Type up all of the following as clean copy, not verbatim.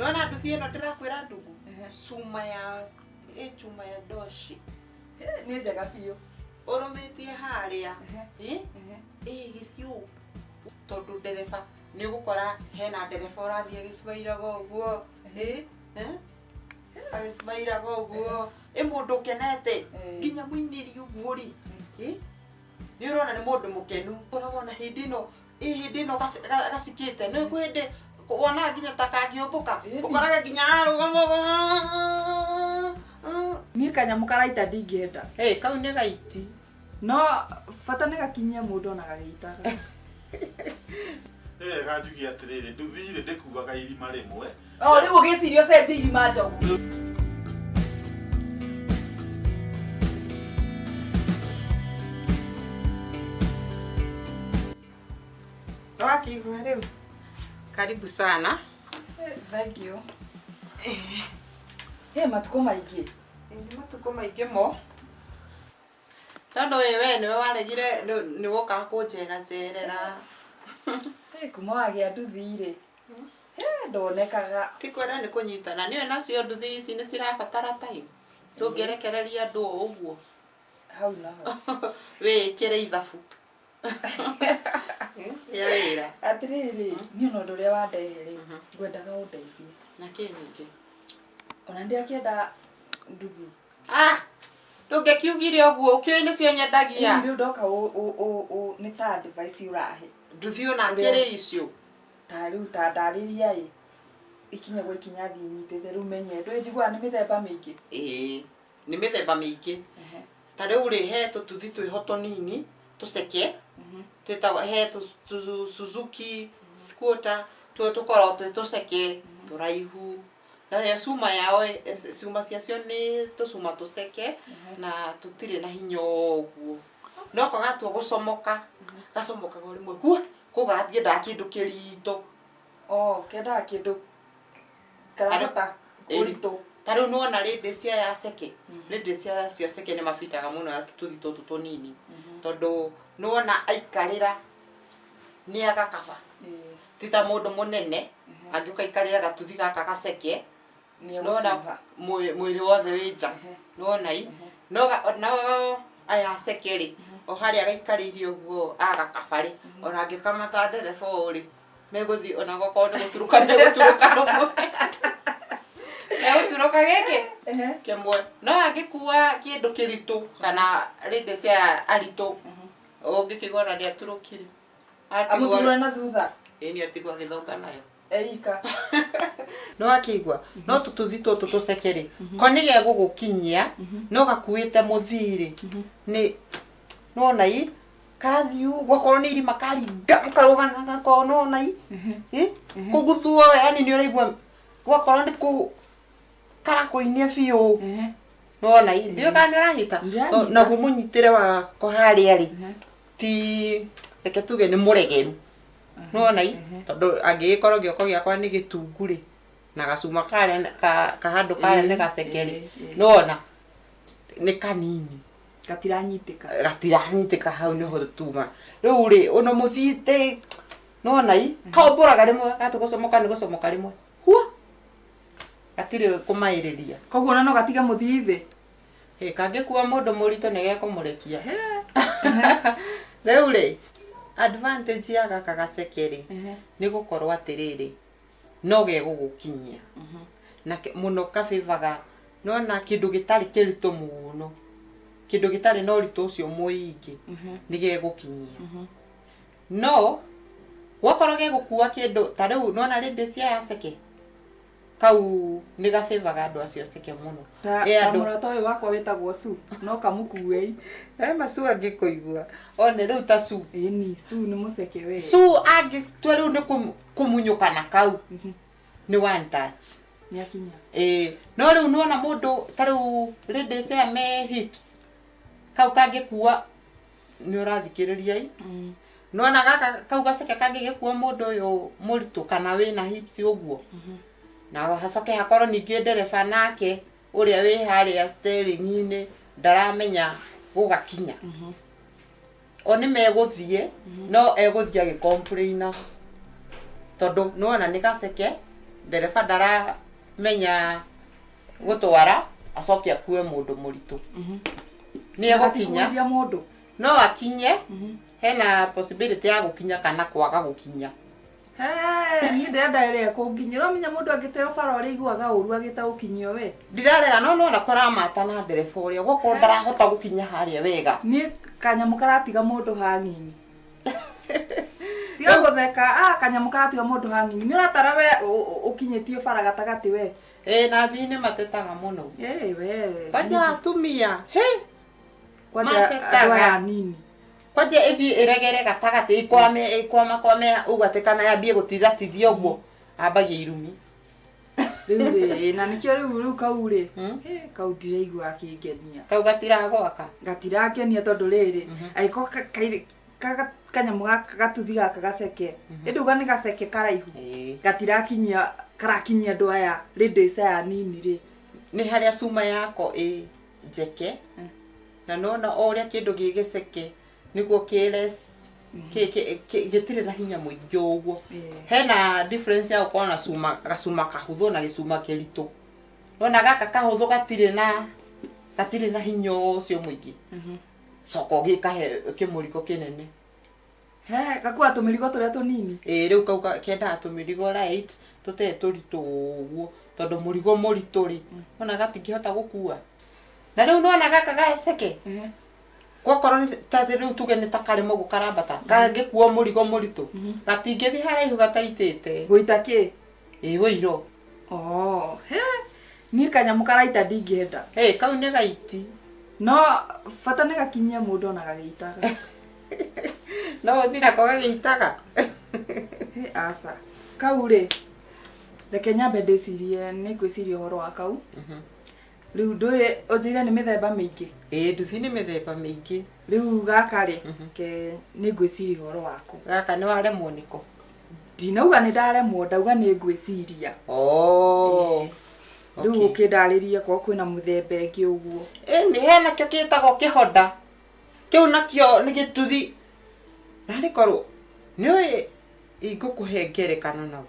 Nona nduthi ino ndirakwira ndungu. Cuma ya chuma ya doshi. Ni njega biũ. Urumitie haria. Gĩthiũ. Tondu ndereba ni gukora hena ndereba urathie gĩcimairaga ũguo. Agĩcimairaga ũguo. Mũndũ kenete. Nginya muinĩri ũguo ri. Ni urona ni mũndũ mukenu. Urabona hindi ino gasikite. Ni kwende wona nginya takangĩũmbũka. Ũkoraga nginya arũgama. Niĩ kanyamũ karaita ndingĩenda. Kau nĩ gaiti. No bata nĩ gakinyie mũndũ ona gagĩitaga. Ganjugia atiriri nduthire ndikugaga irima rimwe. Rĩu ũgĩciria ũcenjie irima njogu. Wakigua rĩu. Karibu sana. Thank you. Matukũ maingĩ. Nĩ matukũ maingĩ mo. Tondũ we niwe waregire ni woka kũnjerera. Kuma wagĩa nduthi-rĩ. Ndonekaga. Ti kwenda nĩ kũnyitana. Niwe nacio nduthi ici nĩ cirabatara time. Tũngĩrekereria andũ ũguo. Hau naho. Wĩkĩre ithabu. Ya wĩra. Atĩrĩrĩ, niĩ ona ũndũ ũrĩa wandehe-rĩ, ngwendaga ũndeithie. Na kĩ ningĩ? Ona ndĩrakĩenda nduthi. Ndũngĩkiugire ũguo, ũkĩoĩ nĩcio nyendagia. Rĩu ndoka nĩ ta advice ũrahe. Nduthi ona kĩrĩ icio. Ta rĩu ta ndarĩria-ĩ, ikinya gwa ikinya thiĩ nyitĩte rĩu menye. Ndũĩ njiguaga nĩ mĩthemba mĩingĩ. Nĩ mĩthemba mĩingĩ. Ta rĩu-rĩ he tũtuthi twĩho tũnini, tũceke. Twĩtagwo he Suzuki, Scooter, tũkoragwo twĩ tũceke, tũraihu. Na cuma yao, cuma ciacio nĩ tũcuma tũceke na tũtirĩ na hinya ũguo. No kagatua gũcomoka, gacomokaga rĩmwe hua, kũgathiendaga kĩndũ kĩritũ. Kendaga kĩndũ karahota kũritũ. Ta rĩu nĩwona rĩndĩ cia ya ceke, rĩndĩ cia ceke nĩ mabitaga mũno na tũtuthi tũtũ tũnini. Tondũ nĩwona aikarĩra nĩ agakaba. Ti ta mũndũ mũnene, angĩũka aikarĩra gatuthi gaka gaceke. Nona mwĩrĩ wothe wĩ nja. Nona no aya ceke-rĩ, o harĩa gaikarĩire ũguo agakaba-rĩ, ona angĩkamata ndereba ũũ-rĩ, megũthiĩ ona gũkorwo nĩ gũturuka megũturuka rũmwe. Megũturuka gĩkĩ kĩmwe. No angĩkua kĩndũ kĩritũ kana rĩndĩ cia aritũ, ũngĩkĩigua ona nĩaturũkire. Amũturũre na thutha. Nĩ atigua agĩthonga nayo. Eika. No akigua no tũtuthi tũtũ tũceke-rĩ, ko nĩ gegũgũkinyia no gakuĩte mũthiri nĩ nona karathiĩ gwakorwo nĩ irima karinga karũgana ko nona kũguthwo yani nĩ ũraigua gwakorwo nĩ karakũinia biũ nona ndio kana ũranyita na mũnyitĩre wako harĩa-rĩ ti reke tuge nĩ mũregeru. Nona tondũ angĩgĩkorwo gĩoko gĩakwa nĩ gĩtungu-rĩ na gacuma kahandũ karĩa nĩ gaceke-rĩ, nona nĩ kanini. Gatiranyitĩka hau nĩho tuma. Rĩu-rĩ ona mũthiĩte nona kaũmbũraga rĩmwe gatũgũcomoka nĩ gũcomoka rĩmwe hua gatirĩ kũmaĩrĩria. Koguo ona no gatige mũthiĩ thĩ. Kangĩkua mũndũ mũritũ nĩ gekũmũrekia. Rĩu-rĩ advantage ya gaka gaceke-rĩ nĩ gũkorwo atĩrĩrĩ no gegũgũkinyia. Na mũno kabivaga nona kĩndũ gĩtarĩ kĩritũ mũno. Kĩndũ gĩtarĩ na ũritũ ũcio mũingĩ nĩ gegũkinyia. No gwakorwo gegũkua kĩndũ ta rĩu nona rĩndĩ cia ya ceke kau nĩ gabivaga andũ acio ceke mũno. Ta mũrata ũyũ wakwa wĩtagwo Su no kamũkue. Macu angĩkũigua one rĩu ta Su. Su nĩ mũceke we. Su angĩtua rĩu nĩ kũmunyũka na kau nĩ one touch. Nĩakinya. No rĩu nĩwona mũndũ ta rĩu rĩndĩ cia me hips kau kangĩkua nĩ ũrathikĩrĩria. Nĩwona gaka kau gaceke kangĩgĩkua mũndũ ũyũ mũritũ kana wĩna hips ũguo. Na hacoke hakorwo ningĩ ndereba nake ũrĩa wĩ harĩa steering-inĩ ndaramenya gũgakinya. O nĩ megũthiĩ no egũthiĩ agĩcomplaina tondũ nĩwona nĩ gaceke ndereba ndaramenya gutwara acoke akue mundu muritu ni egukinya no akinye hena possibility ya gukinya kana kwaga gukinya ni ndenda ile kunginyira menya mundu agiteo bara uri iguaga uru agita ukinyio we ndirarera no na koramata na ndereba uria goko ndarahota gukinya haria wega ni kanyamu karatiga mundu hang'ini tiga gutheka kanyamu karatiga mundu hang'ini ni uratara we ukinyitio bara gatagati we na thine matetaga muno we kwanja atumia kwanja atwa nini kwanja ithi iregere gatagati ikwame ugatekana yambie gutiratithia uguo ambagia irumi riu na nikio riu kauri kau ndireigua akingenia kau gatiragwaka tondu riri aiko kanyamu gatuthi gaka gaceke induga ni gaceke karaihu gatirakinyia karakinyia andu aya ladies aya nini ri ni haria cuma yako njeke na nona oria kindu gigiceke niguo keles gitire na hinya muingi uguo hena difference ya uko na gacuma kahutho na gicuma keritu nona gaka kahutho gatire na hinya ucio muingi soko gikahe kimuriko kinene gakua tumirigo turia tunini riu kauka kenda tumirigo right tute turitu uguo tondu murigo murituri nona gatingihota gukua na riu nona gaka gaceke gwakorwo ni tati riu tuge ni takari mogu karambata kangikuo murigo muritu gatingithi haraihu gataitite guita ki wiro ni kanyamu karaita ndingihenda kau ni gaiti no fata ni gakinyia mundu na gagiitaga no thina ko gagiitaga asa kau ri reke nyambe ndicirie ni gwiciria uhoro wa kau riu nduye ojire ni mithemba mingi nduthi ni mithemba mingi riu gaka ri ke ni gwiciria uhoro wako gaka ni waremwo niko ndinauga ni ndaremwo ndauga ni gwiciria riu ukindaririe kwa kwina muthemba ingi uguo ni hena kyo kitagwo kihoda kiu nakio ni gituthi na ni korwo ni oi igukuhe ngerekano nau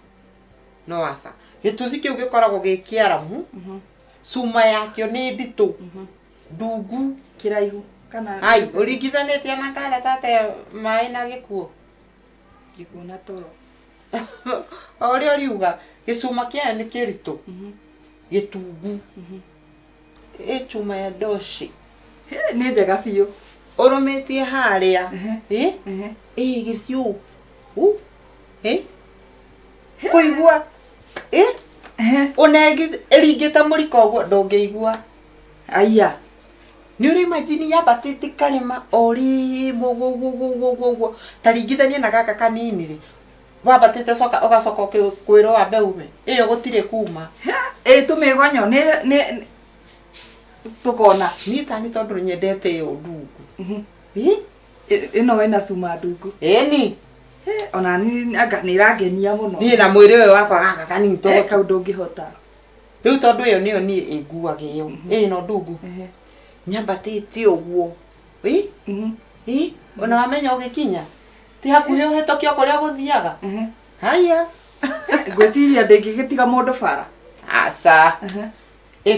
no asa gituthi kiu gikoragwo gikiaramu cuma yakio ni nditu ndungu kiraihu kana ai uringithanitie na kale tate mai na gikuo na toro orio riuga gicuma kia ni kiritu gitungu chuma ya doshi ni njega biu urumitie haria githiu kuigua unegi eringita muriko uguo ndungiigua aya ni uri imagine ya batiti karima ori gugu taringithania na gaka kanini ri wabatite soka ugacoka kwiro wa mbeume iyo gutire kuma tumigonyo ni tukona ni tani tondu nyendete yo ndungu ino ina cuma ndungu ni ona ni anga ni rangenia muno ni na mwiri uyu wakwa gaka kanini to kau ndungihota riu tondu iyo niyo ni iguage yo no ndungu nyambatite uguo ona wamenya ugikinya ti hakuhi uhetokia kuria guthiaga haya gwiciria ndingigitiga mundu bara asa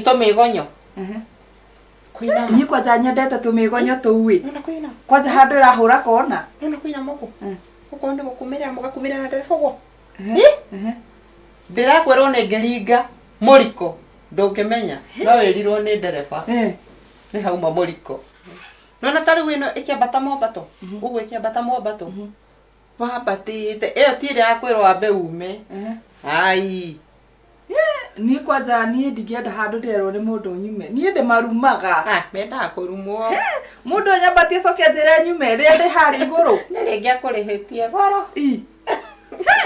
tumigonyo kuina ni kwanja nyendete tumigonyo tuwi nona kuina kwanja handu irahura kona nona kuina moko uko ndo gukumira mugakumira na ndereba gwo ndirakwirwo ni ngiringa muriko ndungimenya no wirirwo ni ndereba ni hauma muriko nona tari wino ikiambata mombato uguo ikiambata mombato wabatite iyo tire akwirwo ambe ume ai ni kwanja ni ndingienda handu nderwo ni mundu nyume ni ndi marumaga menda kurumwo mundu nyambatie coke njira nyume ri ndi hari iguru ni ringi akurihitie goro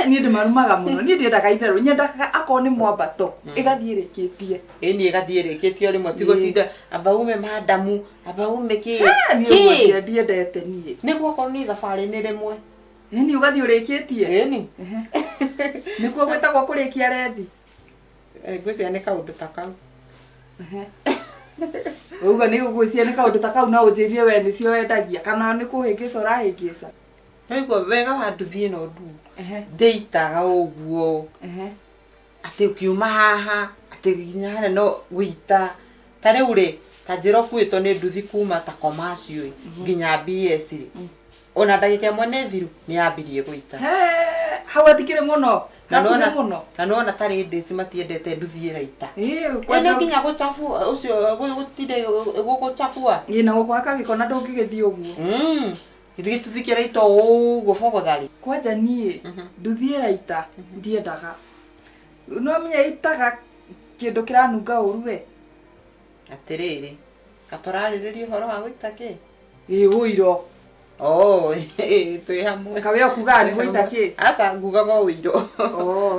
ni ndi marumaga muno ni ndiendaga itheru nyendaga akoo ni mwambato igathie rikitie ni igathie rikitie rimwe tigotinda abaume madamu abaume ki ni ndiendete ni niguo ko ni thabari ni rimwe ni ugathie urikitie ni nikuo gwetagwo kurikia rethi ngwiciria ni kaundu ta kau uga ni gugwiciria ni kaundu ta kau na unjirie we ni cio wendagia kana ni kuhingica urahingica niguo wega wa nduthi no ndu ndeitaga uguo ati ukiuma haha ati ginya hana no guita tare uri kanjiro kwito ni nduthi kuma ta commercial ginya BS ri ona ndagika imwe ni thiru ni ambirie guita hau atikire muno na nona tari ndeci matiendete nduthi iraita ene ginya guchafu ucio gutire guguchafua ina gukwaka gikona ndungigithii uguo Gituthikira ito uguo fogothari kwanja nie nduthi iraita ndiendaga no menya itaga kindu kiranunga uru we atiriri katorariririe horo wa guita ki uiro twi hamwe kawe okuga ni guita ki asa ngugaga uiro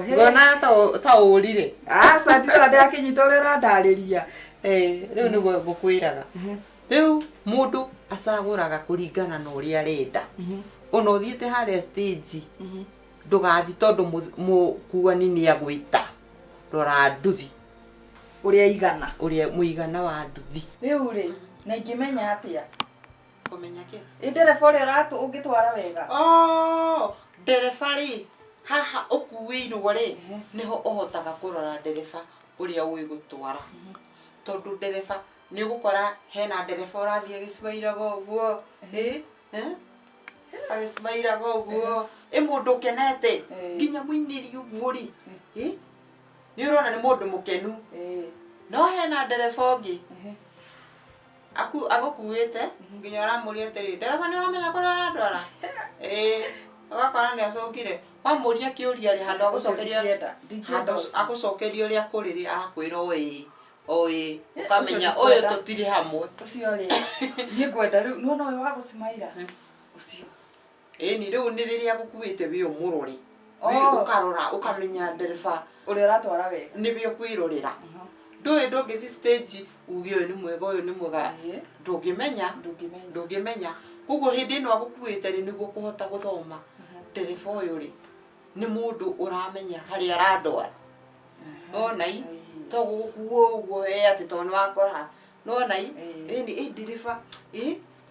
ngona ta urire asa ndira ndakinyita urira ndariria riu niguo ngukwiraga riu mundu acaguraga kuringana na uria arenda ona uthiite hare stage ndugathi tondu mukuani ni agwita rora nduthi uria muigana wa nduthi riu ri na ingimenya atia kumenya ki ndereba uria uratu ungitwara wega ndereba ri haha ukuwirwo ri niho uhotaga kurora ndereba uria ui gutwara tondu ndereba ni gukora hena ndereba urathie gicimairaga uguo agicimairaga uguo mundu kenete nginya muiniri uguo ri ni urona ni mundu mukenu no hena ndereba ungi agukuite nginya uramuria atiri ndereba ni uramenya kuria urandwara ugakora ni acokire wamuria kiuria ri handu agucokeria uria kuriri akwira oi ukamenya uyu tutiri hamwe ucio ri ni ngwenda riu no we wa gucimaira ucio ni riu ni riria gukuite wi umurori ukarora ukamenya ndereba uria uratwara wega ni bio kwirorira nduwe ndungithi stage ugi uyu ni mwega uyu ni mwega ndungimenya koguo hindi ino agukuite ri niguo kuhota guthoma ndereba uyu ri ni mundu uramenya hari arandwara onai to gukuo uguo ati to ni wakora nonai ni ndereba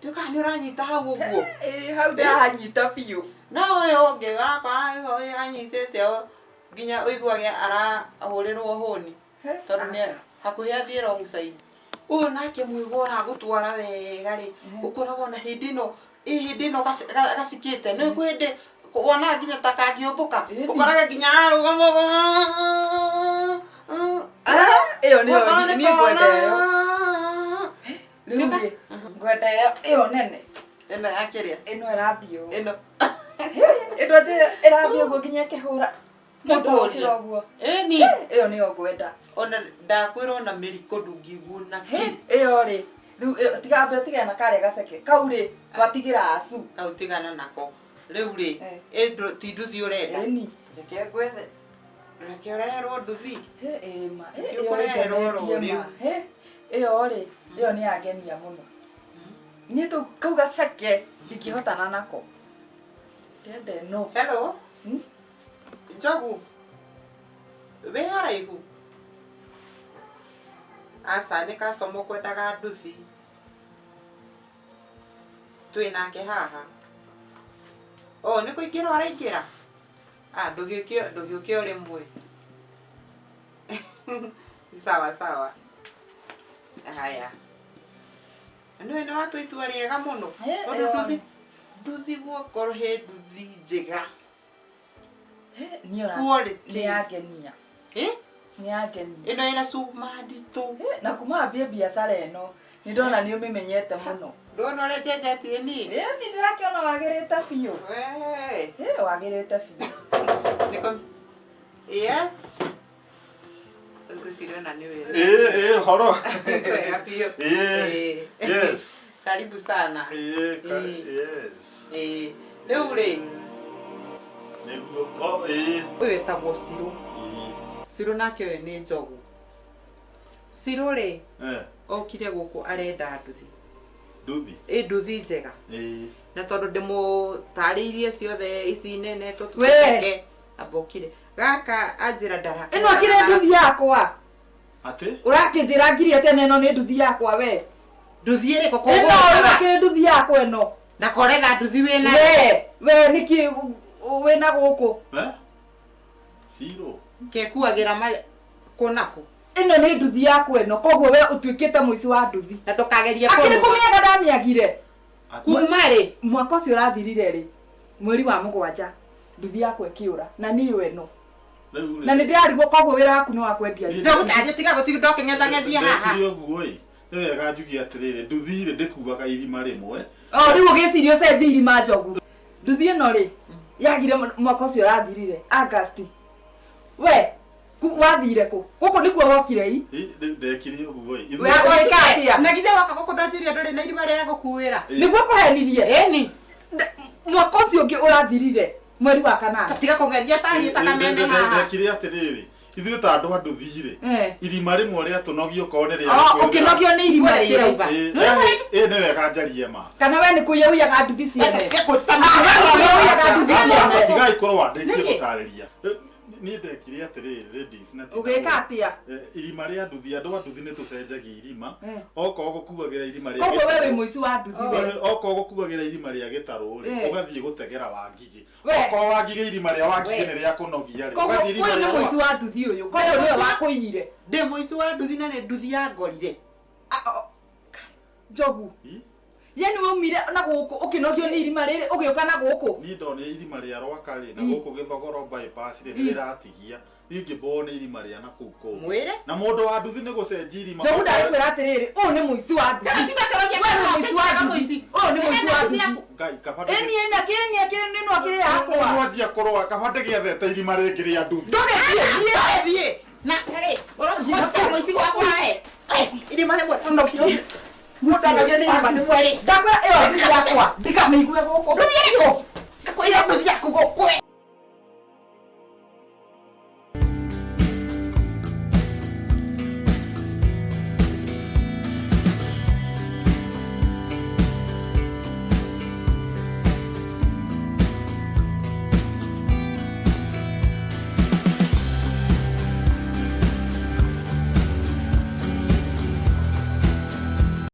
nduka ni uranyita hau uguo hau ndahanyita biu na uyu ungi gakwa anyitite nginya uiguage arahurirwo honi tondu ni hakuhi athie wrong side uyu nake mwigwo uragutwara wega ri ukoragwo na hindi ino gacikite ni kuhindi wona nginya takangiumbuka ukoraga nginya arugama iyo ni ngwenda iyo nene ino yakiria ino irathio ino irathio go nginya kihura muturia ni iyo ni ngwenda ona ndakwira ona miriko ndungiguo na ki iyo ri riu tigambe tigana kare gaceke kau ri twatigira acu kau tigana nako riu ri ti nduthi urenda reke ngwethe reke ureherwo nduthi iyo ri iyo ni agenia muno ni tu kau gaceke ndikihotana nako kende no hello Njogu we haraihu asa ni customer kwendaga nduthi twinake haha ni kuingira araingira ndugiukio rimwe sawa haya ni watu itua riega muno nduthi guokorwo he nduthi njega ni agenia ino ina cuma nditu na kuma mbia biacara ino ni ndona ni umimenyete muno ndona uri njenjetie ni ni ndirakiona wagirite biu wagirite biu niko yes Tusirona ni wewe horo yes karibu sana yes leo ule niguo uyu etagwo Ciro nake we ni Njogu Ciro ri okire guku arenda nduthi njega na tondu ndimutariirie ciothe ici nene tututeke abokire gaka anjira ndaraka ino akire nduthi yakwa ati urakinjira ngiri atene ino ni nduthi yakwa we nduthi iri kokogo ino akire nduthi yakwa ino na koretha nduthi wina we niki wina guku Ciro ke kuagira male konako ino ni nduthi yakwa ino koguo we utuikite muici wa nduthi na tukageria akiri kumiaga ndamiagire kumare mwaka ucio urathirire ri mweri wa 7 nduthi yakwa ikiura na ni we no na ni ndirarigwo koguo wira waku ni wa kwendia ndio gutaria tiga gutiri ndokengetha ngethia haha ndio guoi niwe wega njugi atiriri nduthire ndikugaga irima rimwe riu ugicirio cenje irima njogu nduthi ino ri yagire mwaka ucio urathirire August we wathire ku guku nikuo wokire i ndekire guoi we akoikatia na githe waka guku ndojiria nduri na irima ria gukuira niguo kuhenirie eni mwaka ucio ungi urathirire mweri wa 8 tiga kugethia tari takameme haha ndekire atiriri ithuĩ ta andũ anduthire irima rĩmwe rĩa tũnogio kone rĩa ũkĩnogio nĩ irima rĩrĩ nĩ wega njarie ma kana we nĩ kũiyũiyaga nduthi ciene tigai korwo wandĩkie gũtarĩria niĩ ndekire atĩrĩrĩ ladies na ũgĩka atĩa irima rĩa nduthi andũ a nduthi nĩ tũcenjagia irima okorwo gũkuagĩra irima rĩa koguo we wĩ mũici wa nduthi okorwo gũkuagĩra irima rĩa gĩtarũ rĩ ũgathiĩ gũtegera Wangigĩ okorwo Wangigĩ irima rĩa Wangigĩ nĩ rĩa kũnogia rĩ ũgathiĩ irima rĩa nĩ mũici wa nduthi ũyũ koguo nĩwe wakũiyire ndĩ mũici wa nduthi na nĩ nduthi ya ngorire njogu yani umire na guku ukinogio ni irima riri ugiuka na guku ni ndone irima ria rwaka ri na guku githogoro bypass ri ndiratigia ingi bone irima ria na kuko mwire na mundu wa nduthi ni gucenjia irima njogu ndakwira atiriri u ni muici wa nduthi wewe muici wa nduthi u ni muici wa nduthi ngai kabade eni akire nino akire yakwa mwajia korwa kabade giethete irima ringi ria nduthi ndogethie na kare oro muici wakwa irima rimwe tunokio Mutanogia ni irima rimwe ri ndakwa iyo nduthi yakwa ndikamiigue guku nduthi yaku kakwira nduthi yaku gukwe